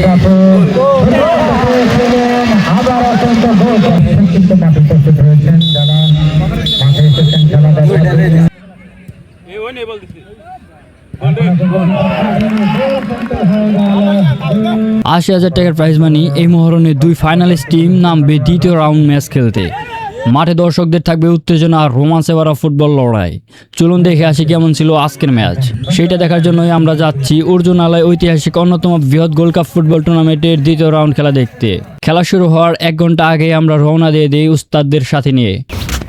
80,000 টাকার prize money এই মহরণে দুই ফাইনালিস্ট টিম নামবে দ্বিতীয় রাউন্ড ম্যাচ খেলতে। মাঠে দর্শকদের থাকবে উত্তেজনা আর রোমাঞ্চে ভরা ফুটবল লড়াই। চলুন দেখে আসি কেমন ছিল আজকের ম্যাচ। সেটা দেখার জন্যই আমরা যাচ্ছি অর্জুনালয় ঐতিহাসিক অন্যতম বৃহৎ গোল্ড কাপ ফুটবল টুর্নামেন্টের দ্বিতীয় রাউন্ড খেলা দেখতে। খেলা শুরু হওয়ার 1 ঘন্টা আগে আমরা রওনা দিয়ে দিই উস্তাদদের সাথে নিয়ে।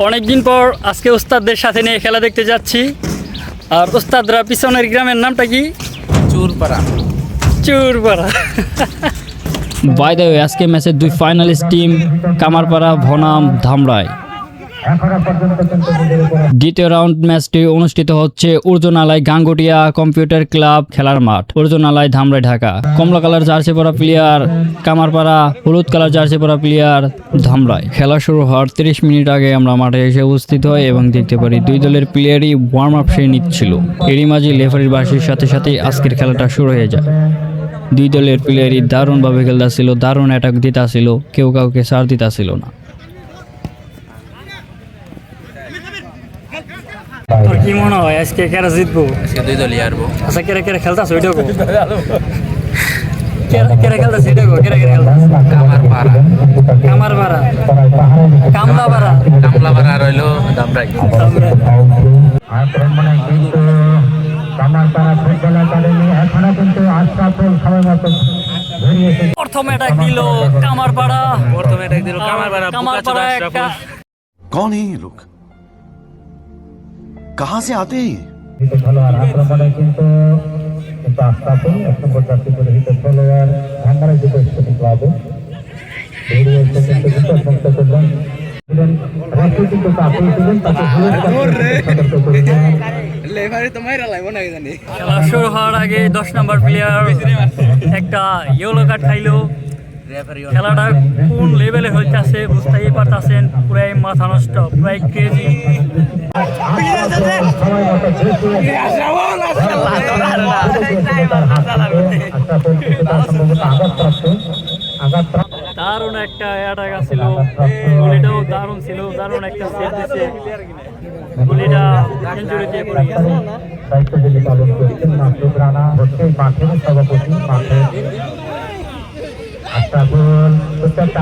অনেকদিন পর আজকে উস্তাদদের সাথে নিয়ে খেলা দেখতে যাচ্ছি। আর উস্তাদরা পিছনের গ্রামের নামটা কি? চুরপাড়া। বাই দ্য ওয়ে, আজকে ম্যাচের দুই ফাইনালিস্ট টিম কামারপাড়া বনাম ধামরাই। দ্বিতীয় রাউন্ড ম্যাচটি অনুষ্ঠিত হচ্ছে অর্জুনালয় গাঙ্গুটিয়া কম্পিউটার ক্লাব খেলার মাঠ, অর্জুনালয় ধামরাই, ঢাকা। কমলা কালার জার্সি পরা প্লেয়ার কামারপাড়া, হলুদ কালার জার্সি পরা প্লেয়ার ধামরাই। খেলা শুরু হওয়ার 30 মিনিট আগে আমরা মাঠে এসে উপস্থিত হই এবং দেখতে পারি দুই দলের প্লেয়ারই ওয়ার্ম আপ সেরে নিচ্ছিল। এরই মাঝে রেফারির বাঁশির সাথে সাথে আজকের খেলাটা শুরু হয়ে যায়। দুই দলের প্লেয়ারই দারুণভাবে খেলতেছিল, দারুণ অ্যাটাক দিতেছিল, কেউ কাউকে ছাড় দিতেছিল না। তোর কি মনে হয় আজকে কারা জিতবো? আজকে দুই দলই হারবো। আচ্ছা, কেরা কেরা খেলতাছ ওইটা গো? কেরা খেলতাছ ওইটা গো? কেরা কেরা খেলতাছ? কামারপাড়া, কামলাপাড়া রইলো ধামরাই। প্রথম অ্যাটাক দিল কামারপাড়া। কামারপাড়া একটা। कौन है ये लोग? कहां से आते हैं? খেলা শুরু হওয়ার আগে 10 নম্বর প্লেয়ার একটা ইয়েলো কার্ড খাইলো। খেলাটা কোন লেভেলে হইতেছে বুঝতেই পারতেছেন, পুরাই মাথা নষ্ট, পুরাই ক্রেজি। দারুণ একটা অ্যাটাক ছিল, গুলিটাও দারুণ ছিল, দারুণ একটা সেভ দিছে। গুলিটা সেঞ্চুরি দিয়ে পড়ে গেছে।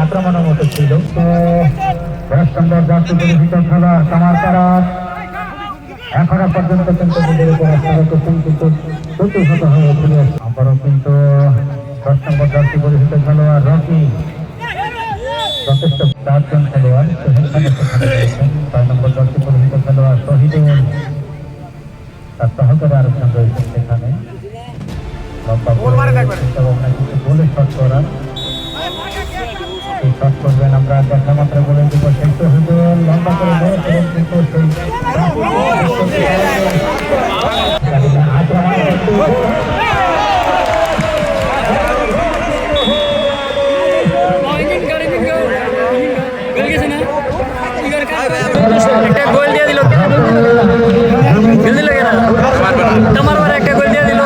আক্রমণের মতো ছিল। এখনো পর্যন্ত কিন্তু চতুর্শত হয়ে আবারও কিন্তু 10 নম্বর জার্সি পরিহিত খেলোয়াড় রকি, যথেষ্ট 4 জন খেলোয়াড়। 6 নম্বর জার্সি পরিহিত খেলোয়াড় শহীদুল, তার সহকারে আরেকজন রয়েছেন সেখানে। গোলে শট করার শট করবেন, আমরা দেখা মাত্র বলে দিব সেই শহীদুল লম্বা করে ধরেছিলেন, কিন্তু একটা গোল দিয়ে দিল, কামারপাড়া একটা গোল দিয়ে দিল।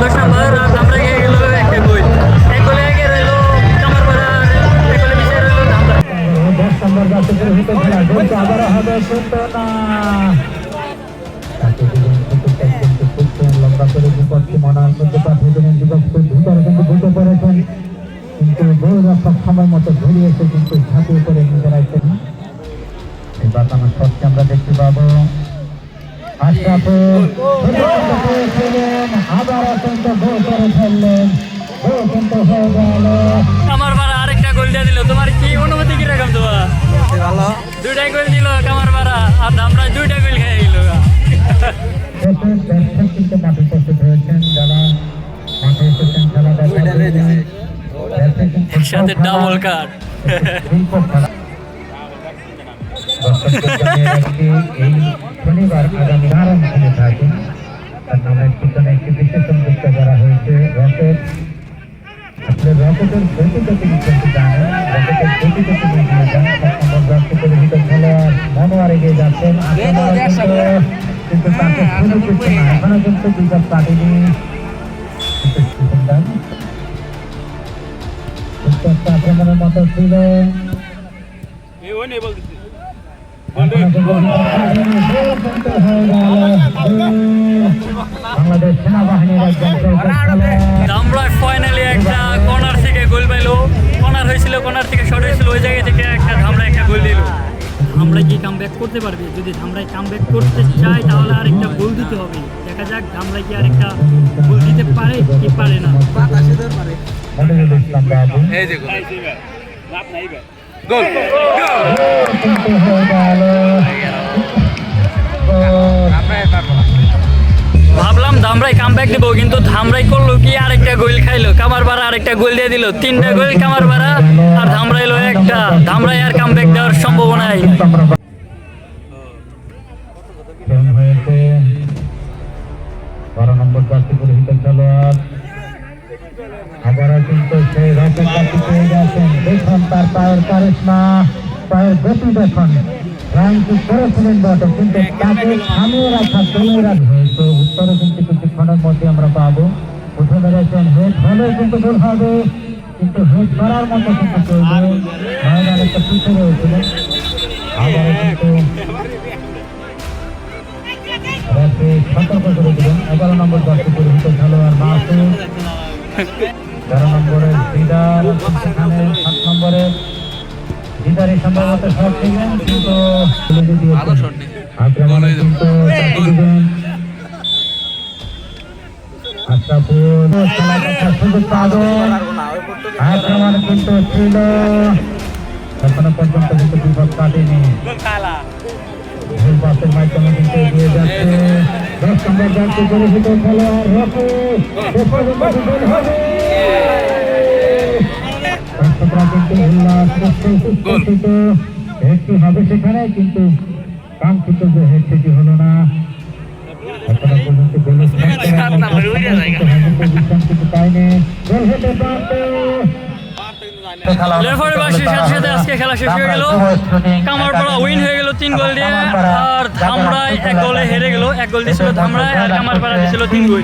10 নম্বর আমরা গেল একটা গোল, এক গোলে আগে রইল কামারপাড়া, এক গোলে পিছিয়ে রইল ধামরাই। 10 নম্বর যাচ্ছে ভিতরে খেলা গোলটা আবারও হবে, কিন্তু না লম্বা করে বিপক্ষে মনার মধ্যে পাঠিয়ে দিলেন। বিপক্ষে ভিতরে কিন্তু ঢুকে পড়েছেন, কিন্তু গোলরক্ষক সময় মতো ঘুরিয়েছে, কিন্তু ঝাঁপিয়ে করে নিজেরাই বাঁচানোর শটকে আমরা দেখতে পাবো। আশরাফুল আবার কিন্তু গোল করে ফেললেন, গোল কিন্তু হয়ে গেল। কামারপাড়া আরেকটা গোল দিয়ে দিল। তোমার কি অনুমতি কি রকম? তোমার ভালো, 2টা গোল দিল কামারপাড়া, আর ধামরাই 2টা গোল খেয়ে গেল। কিন্তু মাঠে উপস্থিত হয়েছেন, যারা মাঠে এসেছেন খেলাটা সাথে ডাবল কাট। এই শনিবার আগামী কারণ খেলে থাকেন, তার নামের পিছনে একটি বিশেষ যুক্ত করা হয়েছে রকেট। আসলে রকেটের গতিটা তিনি কিন্তু জানেন, রকেটের গতিটা তিনি দিয়ে যান। 7 নম্বর জার্সি পরিহিত খেলোয়াড় মনোয়ার এগিয়ে যাচ্ছেন, কিন্তু তাকে শুরু করছে না, এখনো কিন্তু দুইটা কাটেনি। একটা আক্রমণের মতো ছিল বাংলাদেশ সেনাবাহিনীর একজন ধামরাই ফাইনালি একটা কর্নার থেকে গোল পাইলো। কর্নার হয়েছিল, কর্নার থেকে শট হয়েছিল, ওই জায়গা থেকে একটা ধামরাই একটা গোল দিল। ধামরাই কি কামব্যাক করতে পারবে? যদি ধামরাই কামব্যাক করতে চায় তাহলে আরেকটা গোল দিতে হবে। দেখা যাক ধামরাই কি আরেকটা গোল দিতে পারে কি পারে না। মনিরুল ইসলাম বাবু এই যে গোল কিন্তু হয়ে গেল ভাবলাম ধামরাই কামব্যাক দিব, কিন্তু ধামরাই করলো কি আরেকটা গোল খাইলো। কামারপাড়া আরেকটা গোল দিয়ে দিল, 3টা গোল কামারপাড়া আর ধামরাই লো একটা। ধামরাই আর কামব্যাক দেওয়ার সম্ভাবনাই নাই। হয়েছে 12 নম্বর জার্সি পরিহিত খেলোয়াড় আবারও কিন্তু সেই রকেট জার্সি পেয়ে গেছেন। দেখুন তার পায়ের কারিশমা, পায়ের গতি দেখুন। রানটি করেছিলেন বটে, কিন্তু তাকে থামিয়ে রাখা দলীয় রান হয়েছে। উত্তরে কিন্তু কিছুক্ষণের মধ্যে আমরা পাবো। উঠে বেড়েছেন, হেড হলেও কিন্তু ভুল হবে, কিন্তু হেড করার মতো কিন্তু কেউ নেই। ময়দান একটা পিছিয়ে রয়েছিলেন। আবারও কিন্তু রাতে সতর্ক করে দিলেন 11 নম্বর জার্সি পরিহিত খেলোয়াড় মাসুদ। 13 নম্বরের দিদার, সেখানে 7 নম্বরের দিদারই সম্ভবত শট দিলেন, কিন্তু তুলে দিয়েছেন। আক্রমণে কিন্তু চাকরি দিবেন আশরাফুল। খেলা দেখার সুযোগ পাবেন। আক্রমণ কিন্তু ছিল, এখনো পর্যন্ত কিন্তু বিপদ কাটেনি। ভুল পাসের মাধ্যমে কিন্তু এগিয়ে যাচ্ছে 10 নম্বর জার্সি পরিহিত খেলোয়াড় রকি। গোল হবে। দর্শকরা কিন্তু উল্লাস করছে, উচ্ছ্বসিত। হেডটি হবে সেখানে, কিন্তু কাঙ্ক্ষিত যে হেড সেটি হলো না। এখনো পর্যন্ত গোলের কিন্তু পায়নি। গোল হতে পারত। রেফারি বাঁশির সাথে সাথে আজকে খেলা শেষ হয়ে গেল। কামারপাড়া উইন হয়ে গেল 3 গোল দিয়ে, আর ধামরাই 1 গোলে হেরে গেল। 1 গোল দিয়েছিল ধামরাই আর কামারপাড়া দিয়েছিল 3 গোল।